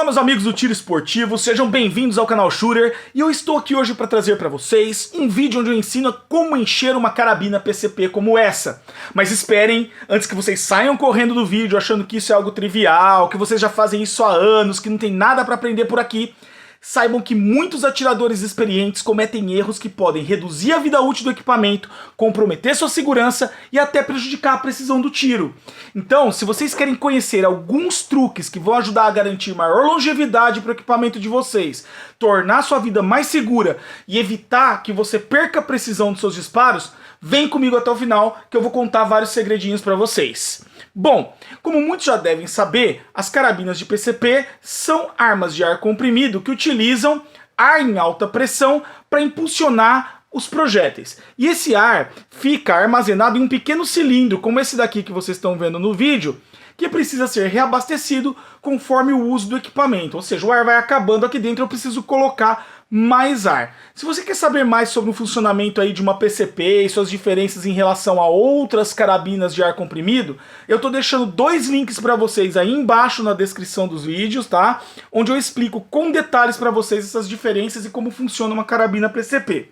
Olá meus amigos do Tiro Esportivo, sejam bem-vindos ao canal Shooter e eu estou aqui hoje para trazer para vocês um vídeo onde eu ensino como encher uma carabina PCP como essa. Mas esperem, antes que vocês saiam correndo do vídeo achando que isso é algo trivial, que vocês já fazem isso há anos, que não tem nada para aprender por aqui, saibam que muitos atiradores experientes cometem erros que podem reduzir a vida útil do equipamento, comprometer sua segurança e até prejudicar a precisão do tiro. Então, se vocês querem conhecer alguns truques que vão ajudar a garantir maior longevidade para o equipamento de vocês, tornar sua vida mais segura e evitar que você perca a precisão dos seus disparos, vem comigo até o final que eu vou contar vários segredinhos para vocês. Bom, como muitos já devem saber, as carabinas de PCP são armas de ar comprimido que utilizam ar em alta pressão para impulsionar os projéteis. E esse ar fica armazenado em um pequeno cilindro, como esse daqui que vocês estão vendo no vídeo, que precisa ser reabastecido conforme o uso do equipamento. Ou seja, o ar vai acabando aqui dentro, eu preciso colocar mais ar. Se você quer saber mais sobre o funcionamento aí de uma PCP e suas diferenças em relação a outras carabinas de ar comprimido, eu tô deixando dois links para vocês aí embaixo na descrição dos vídeos, tá? Onde eu explico com detalhes para vocês essas diferenças e como funciona uma carabina PCP.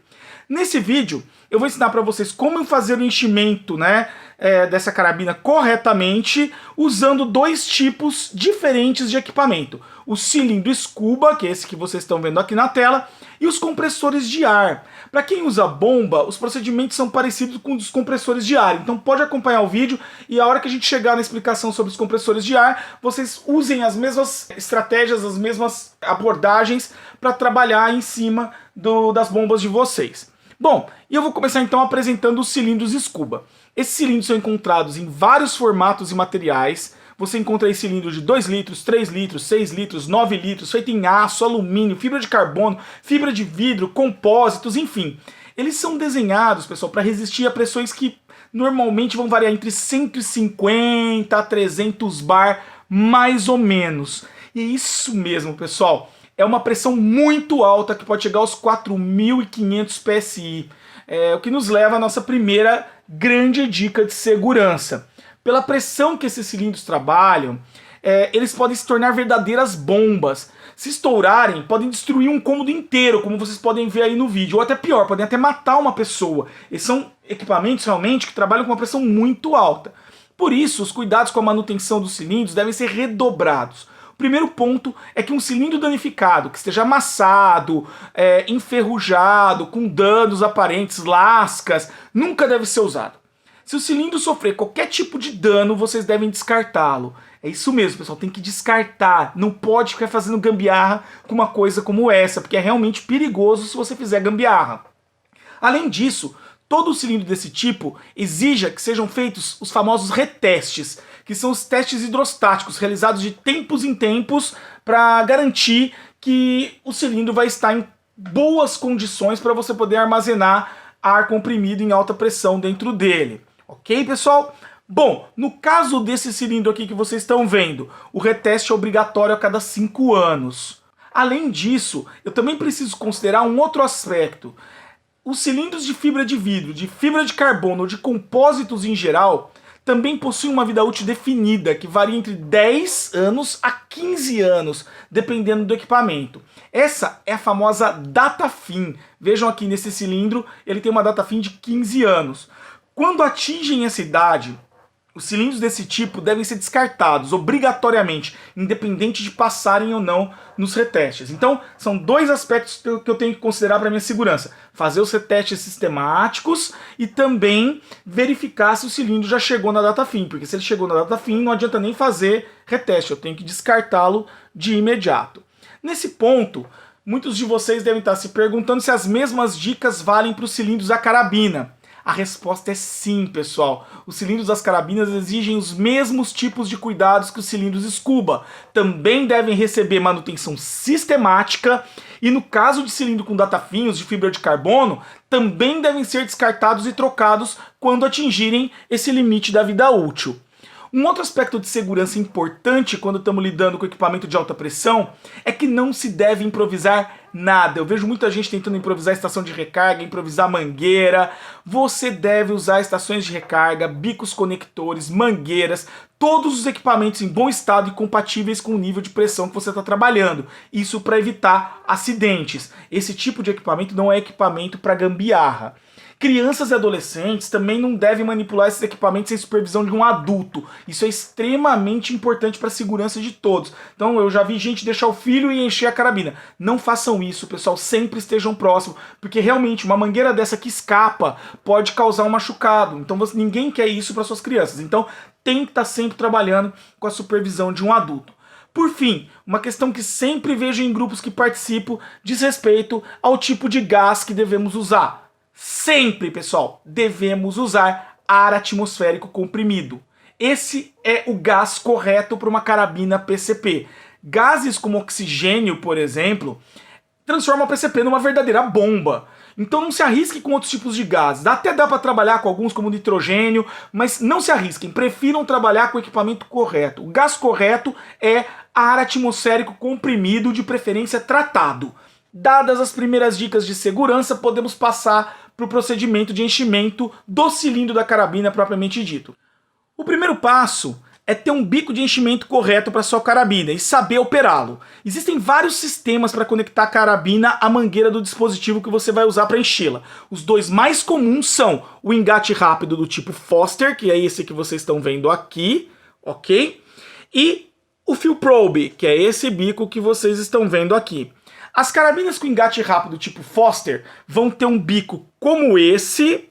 Nesse vídeo eu vou ensinar para vocês como fazer o enchimento, né, dessa carabina corretamente usando dois tipos diferentes de equipamento. O cilindro Scuba, que é esse que vocês estão vendo aqui na tela, e os compressores de ar. Para quem usa bomba, os procedimentos são parecidos com os compressores de ar, então pode acompanhar o vídeo e a hora que a gente chegar na explicação sobre os compressores de ar, vocês usem as mesmas estratégias, as mesmas abordagens para trabalhar em cima das bombas de vocês. Bom, e eu vou começar então apresentando os cilindros Scuba. Esses cilindros são encontrados em vários formatos e materiais. Você encontra aí cilindros de 2 litros, 3 litros, 6 litros, 9 litros, feito em aço, alumínio, fibra de carbono, fibra de vidro, compósitos, enfim. Eles são desenhados, pessoal, para resistir a pressões que normalmente vão variar entre 150 a 300 bar, mais ou menos. E é isso mesmo, pessoal. É uma pressão muito alta que pode chegar aos 4.500 PSI. O que nos leva à nossa primeira grande dica de segurança. Pela pressão que esses cilindros trabalham, eles podem se tornar verdadeiras bombas. Se estourarem, podem destruir um cômodo inteiro, como vocês podem ver aí no vídeo. Ou até pior, podem até matar uma pessoa. Esses são equipamentos realmente que trabalham com uma pressão muito alta. Por isso, os cuidados com a manutenção dos cilindros devem ser redobrados. O primeiro ponto é que um cilindro danificado, que esteja amassado, enferrujado, com danos aparentes, lascas, nunca deve ser usado. Se o cilindro sofrer qualquer tipo de dano, vocês devem descartá-lo. É isso mesmo, pessoal, tem que descartar. Não pode ficar fazendo gambiarra com uma coisa como essa, porque é realmente perigoso se você fizer gambiarra. Além disso, todo cilindro desse tipo exija que sejam feitos os famosos retestes, que são os testes hidrostáticos, realizados de tempos em tempos para garantir que o cilindro vai estar em boas condições para você poder armazenar ar comprimido em alta pressão dentro dele. Ok, pessoal? Bom, no caso desse cilindro aqui que vocês estão vendo, o reteste é obrigatório a cada 5 anos. Além disso, eu também preciso considerar um outro aspecto. Os cilindros de fibra de vidro, de fibra de carbono ou de compósitos em geral, também possuem uma vida útil definida, que varia entre 10 anos a 15 anos, dependendo do equipamento. Essa é a famosa data fim. Vejam aqui nesse cilindro, ele tem uma data fim de 15 anos. Quando atingem essa idade, os cilindros desse tipo devem ser descartados obrigatoriamente, independente de passarem ou não nos retestes. Então, são dois aspectos que eu tenho que considerar para minha segurança. Fazer os retestes sistemáticos e também verificar se o cilindro já chegou na data fim, porque se ele chegou na data fim, não adianta nem fazer reteste, eu tenho que descartá-lo de imediato. Nesse ponto, muitos de vocês devem estar se perguntando se as mesmas dicas valem para os cilindros da carabina. A resposta é sim, pessoal. Os cilindros das carabinas exigem os mesmos tipos de cuidados que os cilindros Scuba. Também devem receber manutenção sistemática e no caso de cilindro com datafinhos de fibra de carbono, também devem ser descartados e trocados quando atingirem esse limite da vida útil. Um outro aspecto de segurança importante quando estamos lidando com equipamento de alta pressão é que não se deve improvisar nada. Eu vejo muita gente tentando improvisar estação de recarga, improvisar mangueira. Você deve usar estações de recarga, bicos conectores, mangueiras, todos os equipamentos em bom estado e compatíveis com o nível de pressão que você está trabalhando. Isso para evitar acidentes. Esse tipo de equipamento não é equipamento para gambiarra. Crianças e adolescentes também não devem manipular esses equipamentos sem supervisão de um adulto. Isso é extremamente importante para a segurança de todos. Então eu já vi gente deixar o filho e encher a carabina. Não façam isso, pessoal. Sempre estejam próximos, porque realmente uma mangueira dessa que escapa pode causar um machucado. Então ninguém quer isso para suas crianças. Então tem que estar sempre trabalhando com a supervisão de um adulto. Por fim, uma questão que sempre vejo em grupos que participo diz respeito ao tipo de gás que devemos usar. Sempre, pessoal, devemos usar ar atmosférico comprimido. Esse é o gás correto para uma carabina PCP. Gases como oxigênio, por exemplo, transformam a PCP numa verdadeira bomba. Então não se arrisquem com outros tipos de gases. Até dá para trabalhar com alguns como nitrogênio, mas não se arrisquem. Prefiram trabalhar com o equipamento correto. O gás correto é ar atmosférico comprimido, de preferência tratado. Dadas as primeiras dicas de segurança, podemos passar para o procedimento de enchimento do cilindro da carabina propriamente dito. O primeiro passo é ter um bico de enchimento correto para sua carabina e saber operá-lo. Existem vários sistemas para conectar a carabina à mangueira do dispositivo que você vai usar para enchê-la. Os dois mais comuns são o engate rápido do tipo Foster, que é esse que vocês estão vendo aqui, ok? E o Fill Probe, que é esse bico que vocês estão vendo aqui. As carabinas com engate rápido tipo Foster vão ter um bico como esse,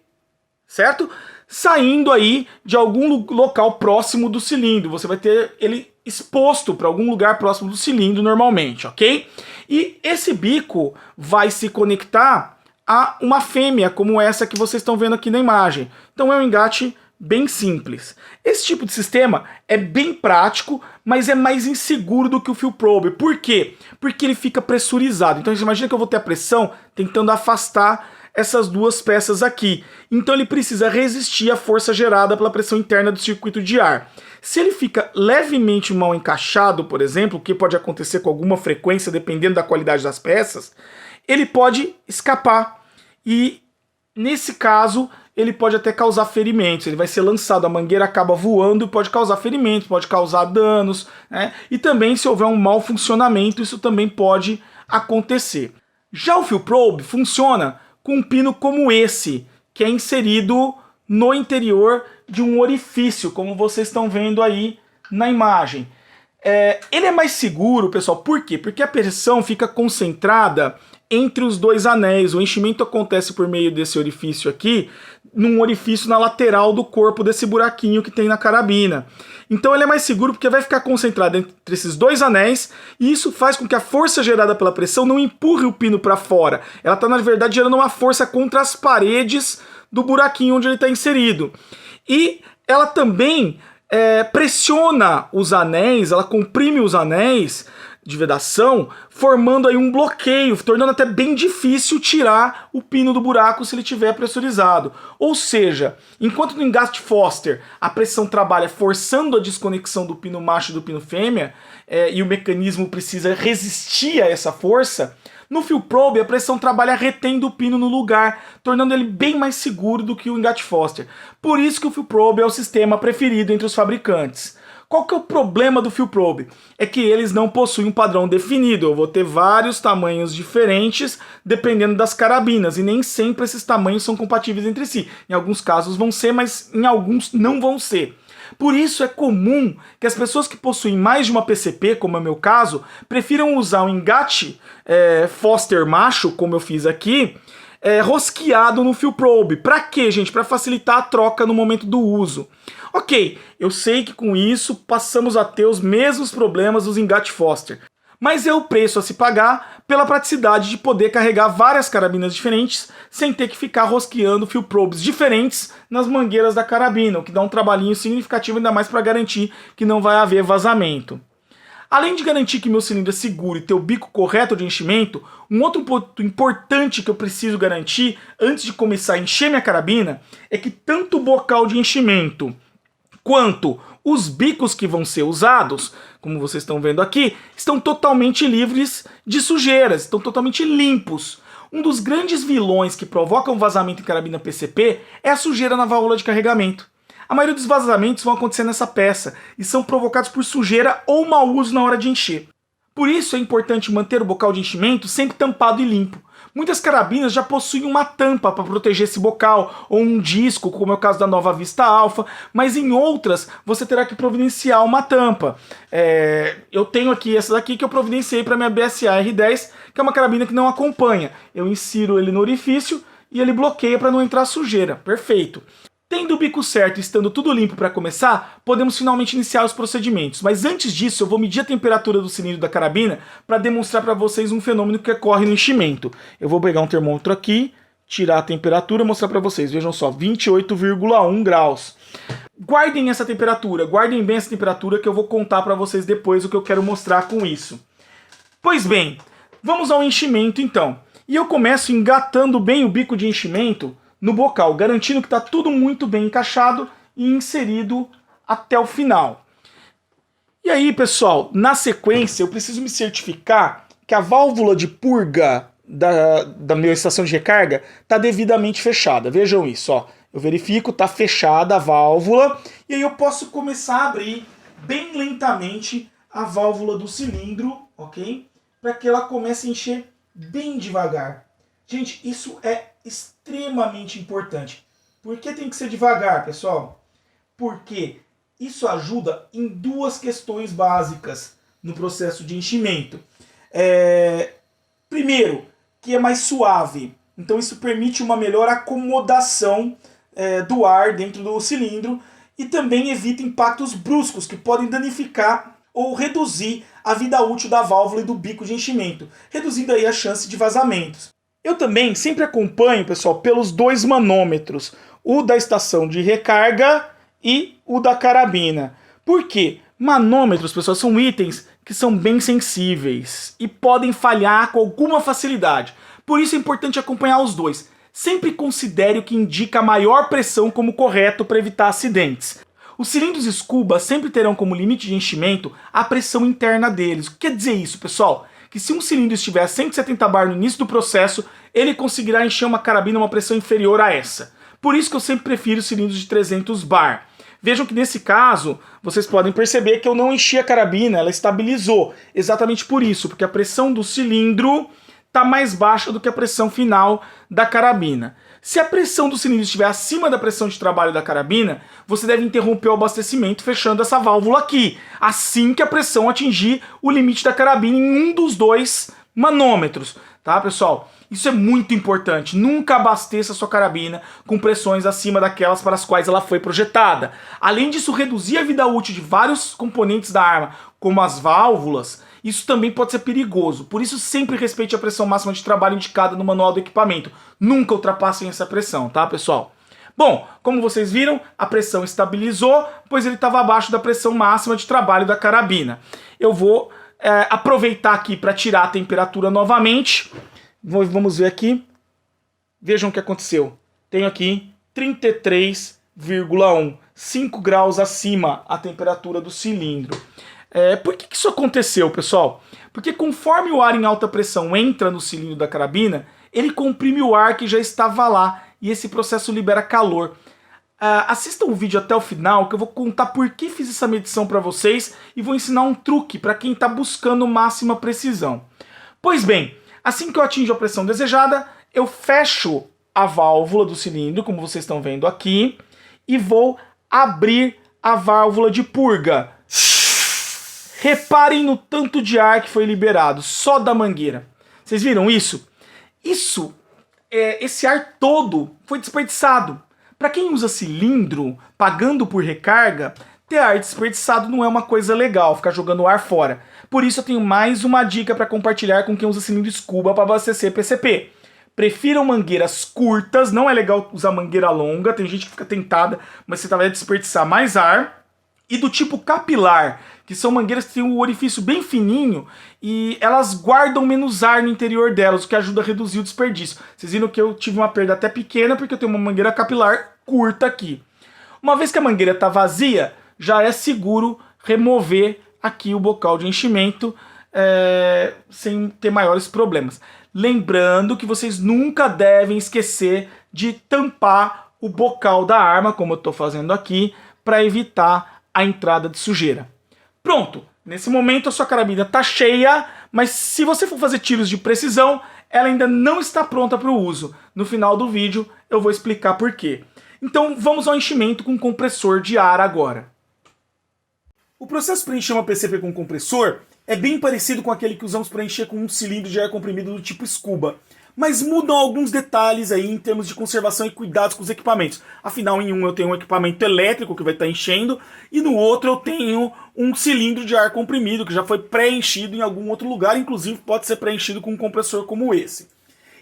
certo? Saindo aí de algum local próximo do cilindro. Você vai ter ele exposto para algum lugar próximo do cilindro normalmente, ok? E esse bico vai se conectar a uma fêmea como essa que vocês estão vendo aqui na imagem. Então é um engate bem simples. Esse tipo de sistema é bem prático, mas é mais inseguro do que o Fill Probe. Por quê? Porque ele fica pressurizado. Então você imagina que eu vou ter a pressão tentando afastar essas duas peças aqui. Então ele precisa resistir à força gerada pela pressão interna do circuito de ar. Se ele fica levemente mal encaixado, por exemplo, o que pode acontecer com alguma frequência dependendo da qualidade das peças, ele pode escapar e, nesse caso, ele pode até causar ferimentos. Ele vai ser lançado, a mangueira acaba voando e pode causar ferimentos, pode causar danos, né? E também, se houver um mau funcionamento, isso também pode acontecer. Já o Fill Probe funciona com um pino como esse, que é inserido no interior de um orifício, como vocês estão vendo aí na imagem. Ele é mais seguro, pessoal, por quê? Porque a pressão fica concentrada entre os dois anéis. O enchimento acontece por meio desse orifício aqui, num orifício na lateral do corpo desse buraquinho que tem na carabina. Então ele é mais seguro porque vai ficar concentrado entre esses dois anéis e isso faz com que a força gerada pela pressão não empurre o pino para fora. Ela está, na verdade, gerando uma força contra as paredes do buraquinho onde ele está inserido. E ela também pressiona os anéis, ela comprime os anéis de vedação, formando aí um bloqueio, tornando até bem difícil tirar o pino do buraco se ele estiver pressurizado. Ou seja, enquanto no engate Foster a pressão trabalha forçando a desconexão do pino macho e do pino fêmea, e o mecanismo precisa resistir a essa força, no Fill Probe a pressão trabalha retendo o pino no lugar, tornando ele bem mais seguro do que o engate Foster. Por isso que o Fill Probe é o sistema preferido entre os fabricantes. Qual que é o problema do Fill Probe? É que eles não possuem um padrão definido. Eu vou ter vários tamanhos diferentes dependendo das carabinas e nem sempre esses tamanhos são compatíveis entre si. Em alguns casos vão ser, mas em alguns não vão ser. Por isso é comum que as pessoas que possuem mais de uma PCP, como é o meu caso, prefiram usar um engate Foster macho, como eu fiz aqui, rosqueado no Fill Probe. Pra quê, gente? Para facilitar a troca no momento do uso. Ok, eu sei que com isso passamos a ter os mesmos problemas dos engate Foster, mas é o preço a se pagar pela praticidade de poder carregar várias carabinas diferentes sem ter que ficar rosqueando Fill Probes diferentes nas mangueiras da carabina, o que dá um trabalhinho significativo, ainda mais para garantir que não vai haver vazamento. Além de garantir que meu cilindro é seguro e ter o bico correto de enchimento, um outro ponto importante que eu preciso garantir antes de começar a encher minha carabina é que tanto o bocal de enchimento quanto Os bicos que vão ser usados, como vocês estão vendo aqui, estão totalmente livres de sujeiras, estão totalmente limpos. Um dos grandes vilões que provocam vazamento em carabina PCP é a sujeira na válvula de carregamento. A maioria dos vazamentos vão acontecer nessa peça e são provocados por sujeira ou mau uso na hora de encher. Por isso é importante manter o bocal de enchimento sempre tampado e limpo. Muitas carabinas já possuem uma tampa para proteger esse bocal, ou um disco, como é o caso da Nova Vista Alpha, mas em outras você terá que providenciar uma tampa. Eu tenho aqui essa daqui que eu providenciei para minha BSA R10, que é uma carabina que não acompanha. Eu insiro ele no orifício e ele bloqueia para não entrar sujeira. Perfeito. Tendo o bico certo e estando tudo limpo para começar, podemos finalmente iniciar os procedimentos. Mas antes disso, eu vou medir a temperatura do cilindro da carabina para demonstrar para vocês um fenômeno que ocorre no enchimento. Eu vou pegar um termômetro aqui, tirar a temperatura e mostrar para vocês. Vejam só, 28,1 graus. Guardem essa temperatura, guardem bem essa temperatura que eu vou contar para vocês depois o que eu quero mostrar com isso. Pois bem, vamos ao enchimento então. E eu começo engatando bem o bico de enchimento no bocal, garantindo que está tudo muito bem encaixado e inserido até o final. E aí, pessoal, na sequência eu preciso me certificar que a válvula de purga da minha estação de recarga está devidamente fechada. Vejam isso, ó. Eu verifico, está fechada a válvula e aí eu posso começar a abrir bem lentamente a válvula do cilindro, ok? Para que ela comece a encher bem devagar. Gente, isso é extremamente importante. Por que tem que ser devagar, pessoal? Porque isso ajuda em duas questões básicas no processo de enchimento. Primeiro, que é mais suave. Então isso permite uma melhor acomodação do ar dentro do cilindro e também evita impactos bruscos que podem danificar ou reduzir a vida útil da válvula e do bico de enchimento, reduzindo aí a chance de vazamentos. Eu também sempre acompanho, pessoal, pelos dois manômetros, o da estação de recarga e o da carabina. Por quê? Manômetros, pessoal, são itens que são bem sensíveis e podem falhar com alguma facilidade. Por isso é importante acompanhar os dois. Sempre considere o que indica a maior pressão como correto para evitar acidentes. Os cilindros Scuba sempre terão como limite de enchimento a pressão interna deles. O que quer dizer isso, pessoal? Que se um cilindro estiver a 170 bar no início do processo, ele conseguirá encher uma carabina a uma pressão inferior a essa. Por isso que eu sempre prefiro cilindros de 300 bar. Vejam que nesse caso, vocês podem perceber que eu não enchi a carabina, ela estabilizou. Exatamente por isso, porque a pressão do cilindro está mais baixa do que a pressão final da carabina. Se a pressão do cilindro estiver acima da pressão de trabalho da carabina, você deve interromper o abastecimento fechando essa válvula aqui, assim que a pressão atingir o limite da carabina em um dos dois manômetros, tá, pessoal? Isso é muito importante. Nunca abasteça a sua carabina com pressões acima daquelas para as quais ela foi projetada. Além disso, reduzir a vida útil de vários componentes da arma, como as válvulas, isso também pode ser perigoso. Por isso, sempre respeite a pressão máxima de trabalho indicada no manual do equipamento. Nunca ultrapassem essa pressão, tá, pessoal? Bom, como vocês viram, a pressão estabilizou, pois ele estava abaixo da pressão máxima de trabalho da carabina. Eu vou aproveitar aqui para tirar a temperatura novamente. Vamos ver aqui. Vejam o que aconteceu. Tenho aqui 33,1, 5 graus acima a temperatura do cilindro. Por que isso aconteceu, pessoal? Porque conforme o ar em alta pressão entra no cilindro da carabina, ele comprime o ar que já estava lá e esse processo libera calor. Assistam o vídeo até o final que eu vou contar por que fiz essa medição para vocês e vou ensinar um truque para quem está buscando máxima precisão. Pois bem, assim que eu atinjo a pressão desejada, eu fecho a válvula do cilindro, como vocês estão vendo aqui, e vou abrir a válvula de purga. Reparem no tanto de ar que foi liberado, só da mangueira. Vocês viram isso? Esse ar todo foi desperdiçado. Para quem usa cilindro, pagando por recarga, ter ar desperdiçado não é uma coisa legal, ficar jogando ar fora. Por isso eu tenho mais uma dica para compartilhar com quem usa cilindro Scuba para abastecer PCP. Prefiram mangueiras curtas, não é legal usar mangueira longa, tem gente que fica tentada, mas você vai desperdiçar mais ar. E do tipo capilar, que são mangueiras que têm um orifício bem fininho e elas guardam menos ar no interior delas, o que ajuda a reduzir o desperdício. Vocês viram que eu tive uma perda até pequena porque eu tenho uma mangueira capilar curta aqui. Uma vez que a mangueira está vazia, já é seguro remover aqui o bocal de enchimento sem ter maiores problemas. Lembrando que vocês nunca devem esquecer de tampar o bocal da arma, como eu estou fazendo aqui, para evitar a entrada de sujeira. Pronto, nesse momento a sua carabina está cheia, mas se você for fazer tiros de precisão, ela ainda não está pronta para o uso. No final do vídeo eu vou explicar por quê. Então vamos ao enchimento com compressor de ar agora. O processo para encher uma PCP com compressor é bem parecido com aquele que usamos para encher com um cilindro de ar comprimido do tipo Scuba, mas mudam alguns detalhes aí em termos de conservação e cuidados com os equipamentos. Afinal, em um eu tenho um equipamento elétrico que vai estar enchendo, e no outro eu tenho um cilindro de ar comprimido que já foi pré-enchido em algum outro lugar, inclusive pode ser pré-enchido com um compressor como esse.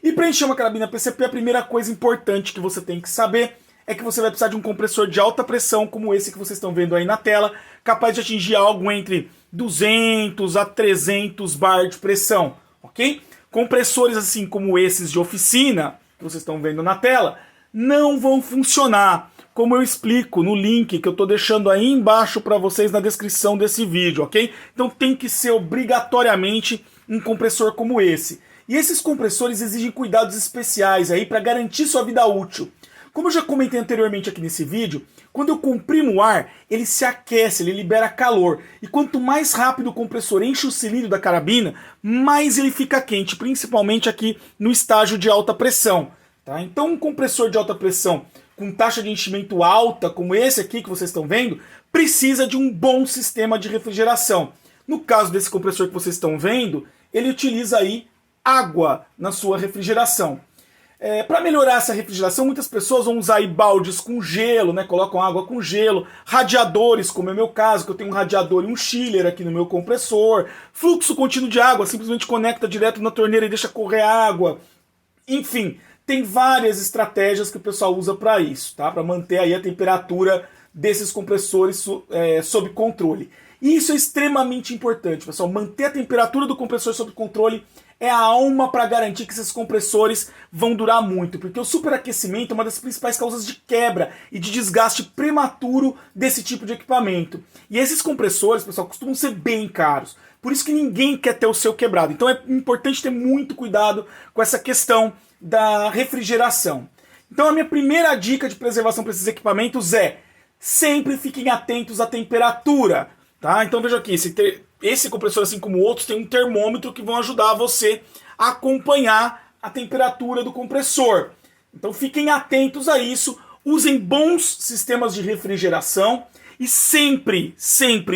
E para encher uma carabina PCP, a primeira coisa importante que você tem que saber é que você vai precisar de um compressor de alta pressão, como esse que vocês estão vendo aí na tela, capaz de atingir algo entre 200 a 300 bar de pressão, ok? Compressores assim como esses de oficina, que vocês estão vendo na tela, não vão funcionar, como eu explico no link que eu estou deixando aí embaixo para vocês na descrição desse vídeo, ok? Então tem que ser obrigatoriamente um compressor como esse. E esses compressores exigem cuidados especiais aí para garantir sua vida útil. Como eu já comentei anteriormente aqui nesse vídeo, quando eu comprimo o ar, ele se aquece, ele libera calor. E quanto mais rápido o compressor enche o cilindro da carabina, mais ele fica quente, principalmente aqui no estágio de alta pressão. Tá? Então um compressor de alta pressão com taxa de enchimento alta, como esse aqui que vocês estão vendo, precisa de um bom sistema de refrigeração. No caso desse compressor que vocês estão vendo, ele utiliza aí água na sua refrigeração. Para melhorar essa refrigeração, muitas pessoas vão usar aí baldes com gelo, né? Colocam água com gelo, radiadores, como é o meu caso, que eu tenho um radiador e um chiller aqui no meu compressor, fluxo contínuo de água, simplesmente conecta direto na torneira e deixa correr água. Enfim, tem várias estratégias que o pessoal usa para isso, tá? Para manter aí a temperatura desses compressores sob controle. E isso é extremamente importante, pessoal. Manter a temperatura do compressor sob controle é a alma para garantir que esses compressores vão durar muito, porque o superaquecimento é uma das principais causas de quebra e de desgaste prematuro desse tipo de equipamento. E esses compressores, pessoal, costumam ser bem caros. Por isso que ninguém quer ter o seu quebrado. Então é importante ter muito cuidado com essa questão da refrigeração. Então a minha primeira dica de preservação para esses equipamentos é: sempre fiquem atentos à temperatura. Tá? Então veja aqui, esse compressor, assim como outros, tem um termômetro que vão ajudar você a acompanhar a temperatura do compressor. Então fiquem atentos a isso, usem bons sistemas de refrigeração e sempre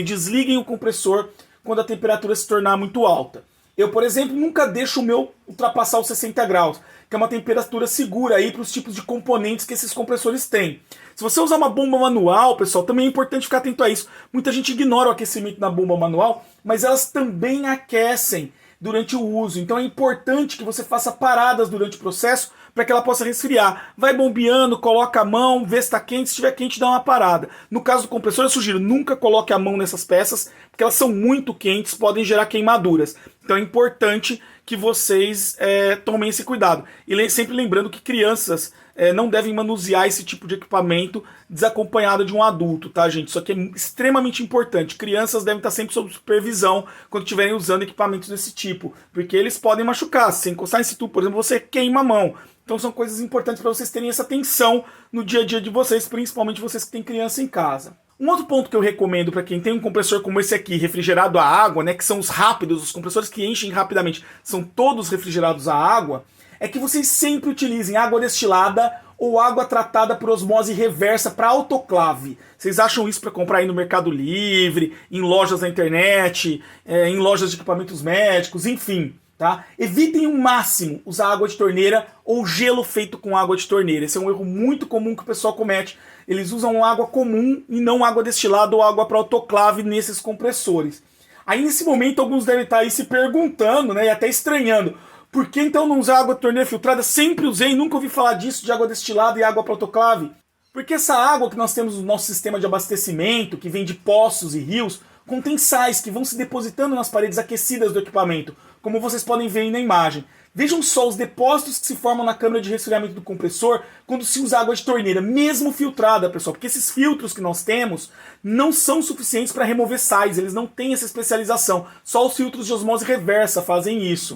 desliguem o compressor quando a temperatura se tornar muito alta. Eu, por exemplo, nunca deixo o meu ultrapassar os 60 graus, que é uma temperatura segura aí para os tipos de componentes que esses compressores têm. Se você usar uma bomba manual, pessoal, também é importante ficar atento a isso. Muita gente ignora o aquecimento na bomba manual, mas elas também aquecem durante o uso. Então é importante que você faça paradas durante o processo para que ela possa resfriar. Vai bombeando, coloca a mão, vê se está quente, se estiver quente dá uma parada. No caso do compressor eu sugiro, nunca coloque a mão nessas peças, porque elas são muito quentes, podem gerar queimaduras. Então é importante que vocês tomem esse cuidado. E sempre lembrando que crianças não devem manusear esse tipo de equipamento desacompanhado de um adulto, tá, gente? Isso aqui é extremamente importante. Crianças devem estar sempre sob supervisão quando estiverem usando equipamentos desse tipo, porque eles podem machucar. Se você encostar nesse tubo, por exemplo, você queima a mão. Então são coisas importantes para vocês terem essa atenção no dia a dia de vocês, principalmente vocês que têm criança em casa. Um outro ponto que eu recomendo para quem tem um compressor como esse aqui, refrigerado a água, né, que são os rápidos, os compressores que enchem rapidamente, são todos refrigerados a água, é que vocês sempre utilizem água destilada ou água tratada por osmose reversa para autoclave. Vocês acham isso para comprar aí no Mercado Livre, em lojas na internet, em lojas de equipamentos médicos, enfim. Tá? Evitem o máximo usar água de torneira ou gelo feito com água de torneira. Esse é um erro muito comum que o pessoal comete. Eles usam água comum e não água destilada ou água para autoclave nesses compressores. Aí nesse momento alguns devem estar aí se perguntando, né, e até estranhando: por que então não usar água de torneira filtrada? Sempre usei, nunca ouvi falar disso, de água destilada e água para autoclave. Porque essa água que nós temos no nosso sistema de abastecimento, que vem de poços e rios, contém sais que vão se depositando nas paredes aquecidas do equipamento, como vocês podem ver aí na imagem. Vejam só os depósitos que se formam na câmara de resfriamento do compressor quando se usa água de torneira, mesmo filtrada, pessoal, porque esses filtros que nós temos não são suficientes para remover sais, eles não têm essa especialização, só os filtros de osmose reversa fazem isso.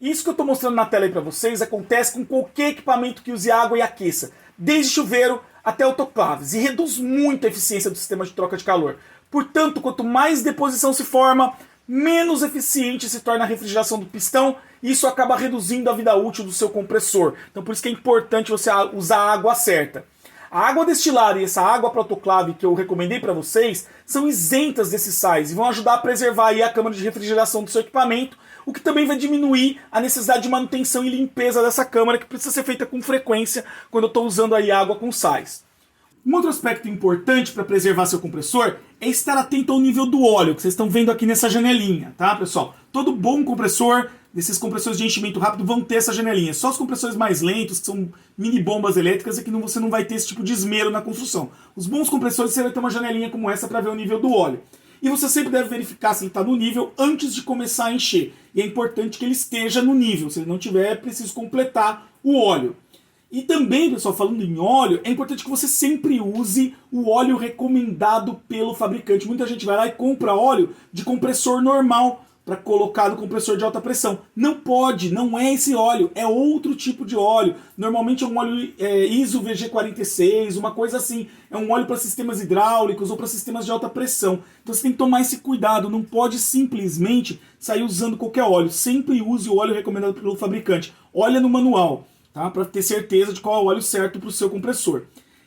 Isso que eu estou mostrando na tela aí para vocês acontece com qualquer equipamento que use água e aqueça, desde chuveiro até autoclaves, e reduz muito a eficiência do sistema de troca de calor. Portanto, quanto mais deposição se forma, menos eficiente se torna a refrigeração do pistão, e isso acaba reduzindo a vida útil do seu compressor. Então por isso que é importante você usar a água certa. A água destilada e essa água para autoclave que eu recomendei para vocês são isentas desses sais e vão ajudar a preservar aí a câmara de refrigeração do seu equipamento, o que também vai diminuir a necessidade de manutenção e limpeza dessa câmara, que precisa ser feita com frequência quando eu estou usando aí água com sais. Um outro aspecto importante para preservar seu compressor é estar atento ao nível do óleo, que vocês estão vendo aqui nessa janelinha, tá, pessoal? Todo bom compressor, desses compressores de enchimento rápido, vão ter essa janelinha. Só os compressores mais lentos, que são mini bombas elétricas, é que você não vai ter esse tipo de esmero na construção. Os bons compressores, você vai ter uma janelinha como essa para ver o nível do óleo. E você sempre deve verificar se ele está no nível antes de começar a encher. E é importante que ele esteja no nível. Se ele não tiver, é preciso completar o óleo. E também, pessoal, falando em óleo, é importante que você sempre use o óleo recomendado pelo fabricante. Muita gente vai lá e compra óleo de compressor normal para colocar no compressor de alta pressão. Não pode, não é esse óleo, é outro tipo de óleo. Normalmente é um óleo ISO VG46, uma coisa assim. É um óleo para sistemas hidráulicos ou para sistemas de alta pressão. Então você tem que tomar esse cuidado, não pode simplesmente sair usando qualquer óleo. Sempre use o óleo recomendado pelo fabricante. Olha no manual, tá? Para ter certeza de qual é o óleo certo para o seu compressor.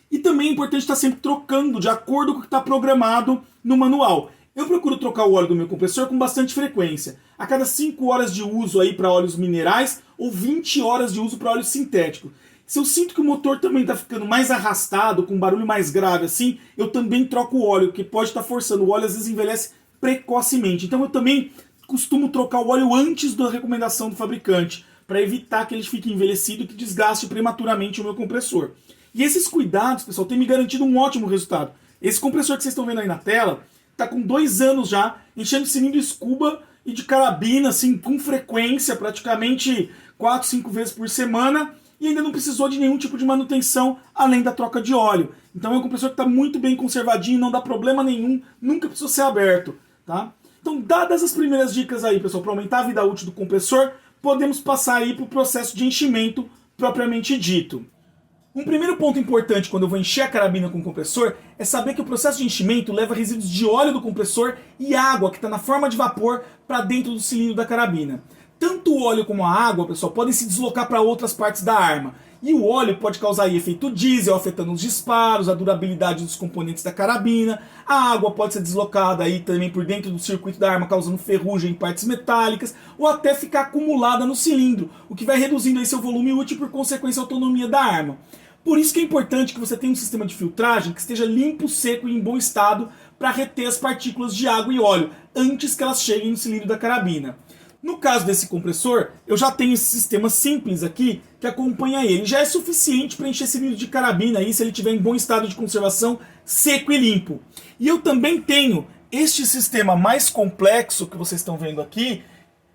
E também é importante estar sempre trocando de acordo com o que está programado no manual. Eu procuro trocar o óleo do meu compressor com bastante frequência. A cada 5 horas de uso aí para óleos minerais ou 20 horas de uso para óleo sintético. Se eu sinto que o motor também está ficando mais arrastado, com um barulho mais grave assim, eu também troco o óleo, que pode estar forçando. O óleo às vezes envelhece precocemente. Então eu também costumo trocar o óleo antes da recomendação do fabricante, para evitar que ele fique envelhecido e que desgaste prematuramente o meu compressor. E esses cuidados, pessoal, têm me garantido um ótimo resultado. Esse compressor que vocês estão vendo aí na tela está com 2 anos já, enchendo cilindro Scuba e de carabina, assim, com frequência, praticamente 4, 5 vezes por semana, e ainda não precisou de nenhum tipo de manutenção, além da troca de óleo. Então é um compressor que está muito bem conservadinho, não dá problema nenhum, nunca precisou ser aberto, tá? Então, dadas as primeiras dicas aí, pessoal, para aumentar a vida útil do compressor, podemos passar aí para o processo de enchimento propriamente dito. Um primeiro ponto importante quando eu vou encher a carabina com o compressor é saber que o processo de enchimento leva resíduos de óleo do compressor e água que está na forma de vapor para dentro do cilindro da carabina. Tanto o óleo como a água, pessoal, podem se deslocar para outras partes da arma. E o óleo pode causar aí efeito diesel, afetando os disparos, a durabilidade dos componentes da carabina. A água pode ser deslocada aí também por dentro do circuito da arma, causando ferrugem em partes metálicas, ou até ficar acumulada no cilindro, o que vai reduzindo aí seu volume útil e, por consequência, a autonomia da arma. Por isso que é importante que você tenha um sistema de filtragem que esteja limpo, seco e em bom estado para reter as partículas de água e óleo antes que elas cheguem no cilindro da carabina. No caso desse compressor, eu já tenho esse sistema simples aqui que acompanha ele. Já é suficiente para encher cilindro de carabina aí, se ele estiver em bom estado de conservação, seco e limpo. E eu também tenho este sistema mais complexo que vocês estão vendo aqui,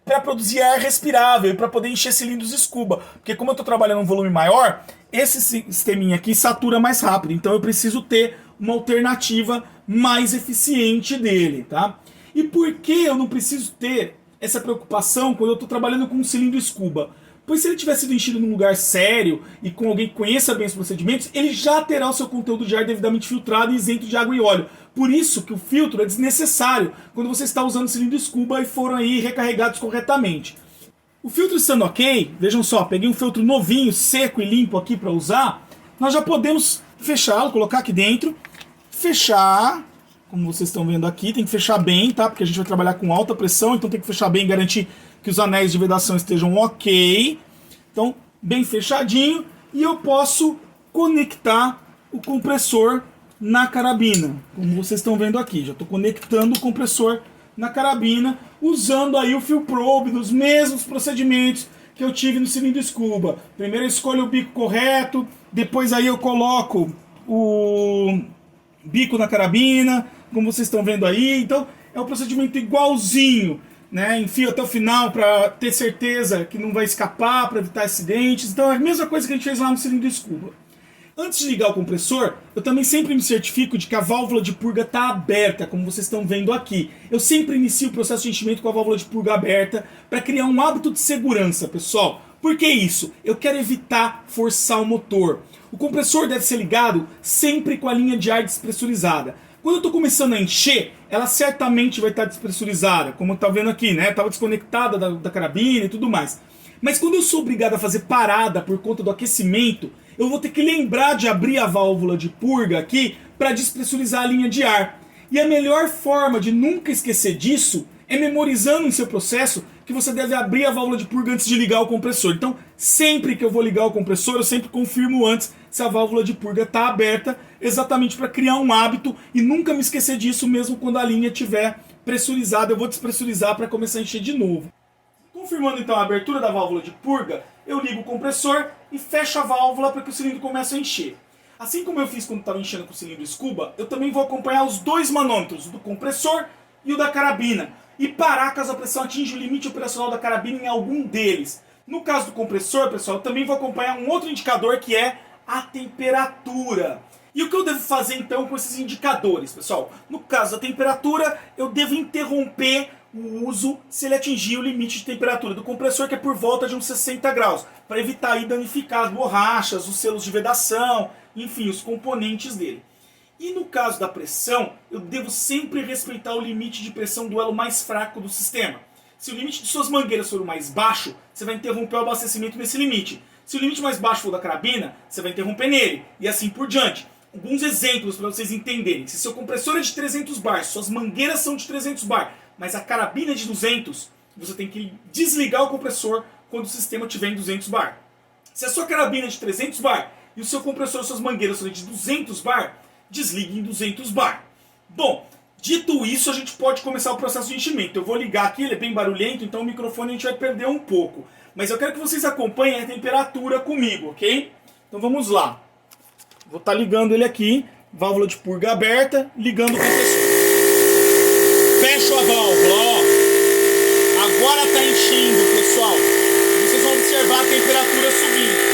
para produzir ar respirável e para poder encher cilindros Scuba. Porque como eu estou trabalhando um volume maior, esse sisteminha aqui satura mais rápido. Então eu preciso ter uma alternativa mais eficiente dele, tá? E por que eu não preciso ter essa preocupação quando eu estou trabalhando com um cilindro Scuba? Pois se ele tiver sido enchido num lugar sério e com alguém que conheça bem os procedimentos, ele já terá o seu conteúdo de ar devidamente filtrado e isento de água e óleo. Por isso que o filtro é desnecessário quando você está usando o cilindro Scuba e foram aí recarregados corretamente. O filtro estando ok, vejam só, peguei um filtro novinho, seco e limpo aqui para usar, nós já podemos fechá-lo, colocar aqui dentro, fechar, como vocês estão vendo aqui, tem que fechar bem, tá? Porque a gente vai trabalhar com alta pressão, então tem que fechar bem, garantir que os anéis de vedação estejam ok. Então, bem fechadinho, e eu posso conectar o compressor na carabina, como vocês estão vendo aqui. Já estou conectando o compressor na carabina, usando aí o Fill Probe, nos mesmos procedimentos que eu tive no cilindro Scuba. Primeiro eu escolho o bico correto, depois aí eu coloco o bico na carabina, como vocês estão vendo aí. Então é um procedimento igualzinho né? Enfio até o final para ter certeza que não vai escapar, para evitar acidentes. Então é a mesma coisa que a gente fez lá no cilindro Scuba. Antes de ligar o compressor, eu também sempre me certifico de que a válvula de purga está aberta, como vocês estão vendo aqui. Eu sempre inicio o processo de enchimento com a válvula de purga aberta para criar um hábito de segurança, pessoal. Por que isso? Eu quero evitar forçar o motor. O compressor deve ser ligado sempre com a linha de ar despressurizada. Quando eu estou começando a encher, ela certamente vai estar despressurizada, como está vendo aqui, né? Estava desconectada da carabina e tudo mais. Mas quando eu sou obrigado a fazer parada por conta do aquecimento, eu vou ter que lembrar de abrir a válvula de purga aqui para despressurizar a linha de ar. E a melhor forma de nunca esquecer disso é memorizando em seu processo que você deve abrir a válvula de purga antes de ligar o compressor. Então, sempre que eu vou ligar o compressor, eu sempre confirmo antes se a válvula de purga está aberta, exatamente para criar um hábito e nunca me esquecer disso mesmo quando a linha estiver pressurizada. Eu vou despressurizar para começar a encher de novo. Confirmando então a abertura da válvula de purga, eu ligo o compressor e fecho a válvula para que o cilindro comece a encher. Assim como eu fiz quando estava enchendo com o cilindro Scuba, eu também vou acompanhar os dois manômetros, o do compressor e o da carabina, e parar caso a pressão atinja o limite operacional da carabina em algum deles. No caso do compressor, pessoal, eu também vou acompanhar um outro indicador que é a temperatura. E o que eu devo fazer então com esses indicadores, pessoal? No caso da temperatura, eu devo interromper o uso se ele atingir o limite de temperatura do compressor, que é por volta de uns 60 graus, para evitar aí danificar as borrachas, os selos de vedação, enfim, os componentes dele. E no caso da pressão, eu devo sempre respeitar o limite de pressão do elo mais fraco do sistema. Se o limite de suas mangueiras for o mais baixo, você vai interromper o abastecimento nesse limite. Se o limite mais baixo for o da carabina, você vai interromper nele, e assim por diante. Alguns exemplos para vocês entenderem. Se seu compressor é de 300 bar, suas mangueiras são de 300 bar, mas a carabina é de 200, você tem que desligar o compressor quando o sistema estiver em 200 bar. Se a sua carabina é de 300 bar e o seu compressor e suas mangueiras são de 200 bar, desligue em 200 bar. Bom, dito isso, a gente pode começar o processo de enchimento. Eu vou ligar aqui, ele é bem barulhento, então o microfone a gente vai perder um pouco. Mas eu quero que vocês acompanhem a temperatura comigo, ok? Então vamos lá. Vou estar ligando ele aqui, válvula de purga aberta, ligando o compressor. Fecho a válvula, ó. Agora está enchendo, pessoal. Vocês vão observar a temperatura subindo.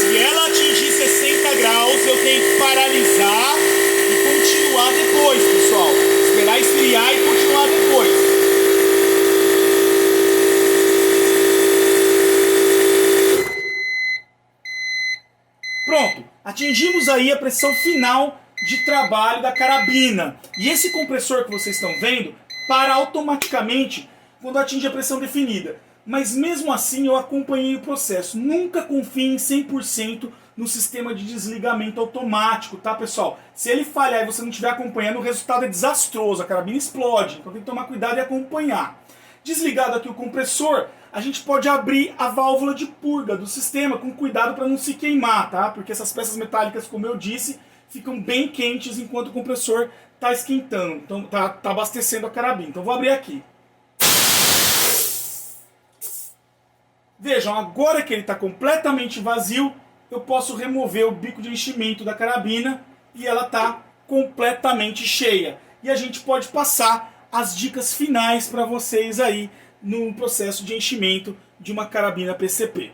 Se ela atingir 60 graus, eu tenho que paralisar e continuar depois, pessoal. Esperar esfriar e continuar depois. Pronto, atingimos aí a pressão final de trabalho da carabina. E esse compressor que vocês estão vendo para automaticamente quando atinge a pressão definida. Mas mesmo assim eu acompanhei o processo. Nunca confie em 100% no sistema de desligamento automático, tá, pessoal? Se ele falhar e você não estiver acompanhando, o resultado é desastroso, a carabina explode. Então tem que tomar cuidado e acompanhar. Desligado aqui o compressor, a gente pode abrir a válvula de purga do sistema com cuidado para não se queimar, tá? Porque essas peças metálicas, como eu disse, ficam bem quentes enquanto o compressor está esquentando, então tá abastecendo a carabina. Então vou abrir aqui. Vejam, agora que ele está completamente vazio, eu posso remover o bico de enchimento da carabina e ela está completamente cheia. E a gente pode passar as dicas finais para vocês aí no processo de enchimento de uma carabina PCP.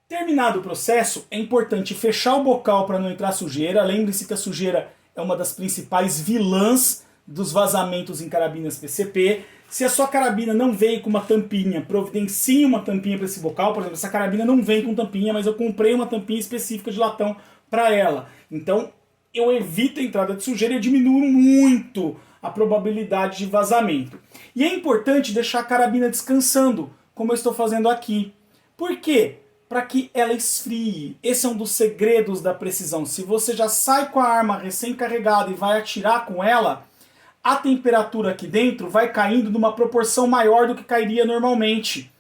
Terminado o processo, é importante fechar o bocal para não entrar sujeira. Lembre-se que a sujeira é uma das principais vilãs dos vazamentos em carabinas PCP. Se a sua carabina não veio com uma tampinha, providencie uma tampinha para esse bocal. Por exemplo, essa carabina não vem com tampinha, mas eu comprei uma tampinha específica de latão para ela. Então, eu evito a entrada de sujeira e diminuo muito a probabilidade de vazamento. E é importante deixar a carabina descansando, como eu estou fazendo aqui. Por quê? Para que ela esfrie. Esse é um dos segredos da precisão. Se você já sai com a arma recém-carregada e vai atirar com ela, a temperatura aqui dentro vai caindo numa proporção maior do que cairia normalmente.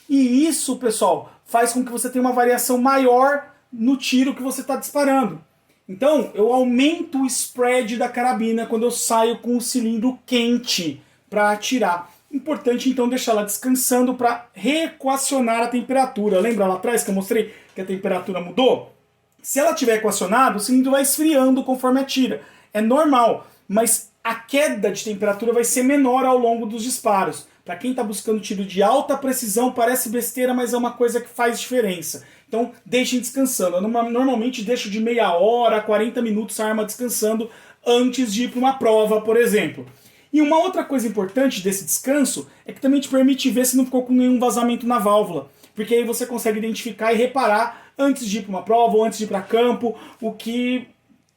E isso, pessoal, faz com que você tenha uma variação maior no tiro que você está disparando. Então, eu aumento o spread da carabina quando eu saio com o cilindro quente para atirar. Importante, então, deixá-la descansando para reequacionar a temperatura. Lembra lá atrás que eu mostrei que a temperatura mudou? Se ela estiver equacionada, o cilindro vai esfriando conforme atira. É normal, mas a queda de temperatura vai ser menor ao longo dos disparos. Para quem está buscando tiro de alta precisão, parece besteira, mas é uma coisa que faz diferença. Então deixem descansando. Eu normalmente deixo de meia hora a 40 minutos a arma descansando antes de ir para uma prova, por exemplo. E uma outra coisa importante desse descanso é que também te permite ver se não ficou com nenhum vazamento na válvula. Porque aí você consegue identificar e reparar antes de ir para uma prova ou antes de ir para campo, o que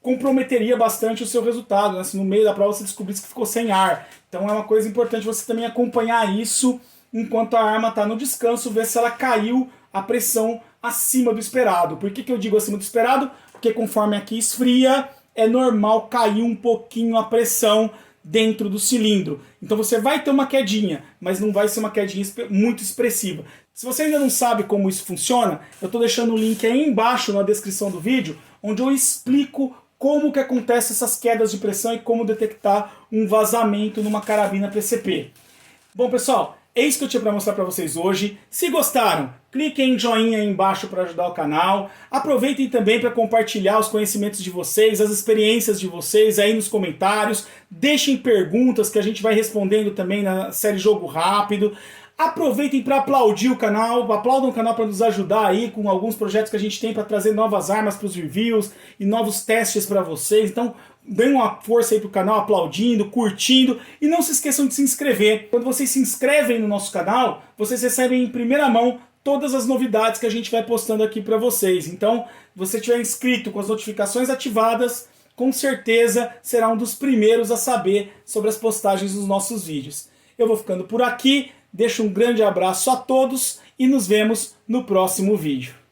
comprometeria bastante o seu resultado, né? Se no meio da prova você descobrisse que ficou sem ar. Então é uma coisa importante você também acompanhar isso enquanto a arma está no descanso, ver se ela caiu a pressão acima do esperado. Por que eu digo acima do esperado? Porque conforme aqui esfria, é normal cair um pouquinho a pressão dentro do cilindro. Então você vai ter uma quedinha, mas não vai ser uma quedinha muito expressiva. Se você ainda não sabe como isso funciona, eu estou deixando o link aí embaixo na descrição do vídeo, onde eu explico como que acontece essas quedas de pressão e como detectar um vazamento numa carabina PCP. Bom, pessoal, é isso que eu tinha para mostrar para vocês hoje. Se gostaram, cliquem em joinha aí embaixo para ajudar o canal. Aproveitem também para compartilhar os conhecimentos de vocês, as experiências de vocês aí nos comentários. Deixem perguntas que a gente vai respondendo também na série Jogo Rápido. Aproveitem para aplaudir o canal, aplaudam o canal para nos ajudar aí com alguns projetos que a gente tem para trazer novas armas para os reviews e novos testes para vocês. Então, deem uma força aí pro canal, aplaudindo, curtindo, e não se esqueçam de se inscrever. Quando vocês se inscrevem no nosso canal, vocês recebem em primeira mão todas as novidades que a gente vai postando aqui para vocês. Então, se você estiver inscrito com as notificações ativadas, com certeza será um dos primeiros a saber sobre as postagens dos nossos vídeos. Eu vou ficando por aqui, deixo um grande abraço a todos e nos vemos no próximo vídeo.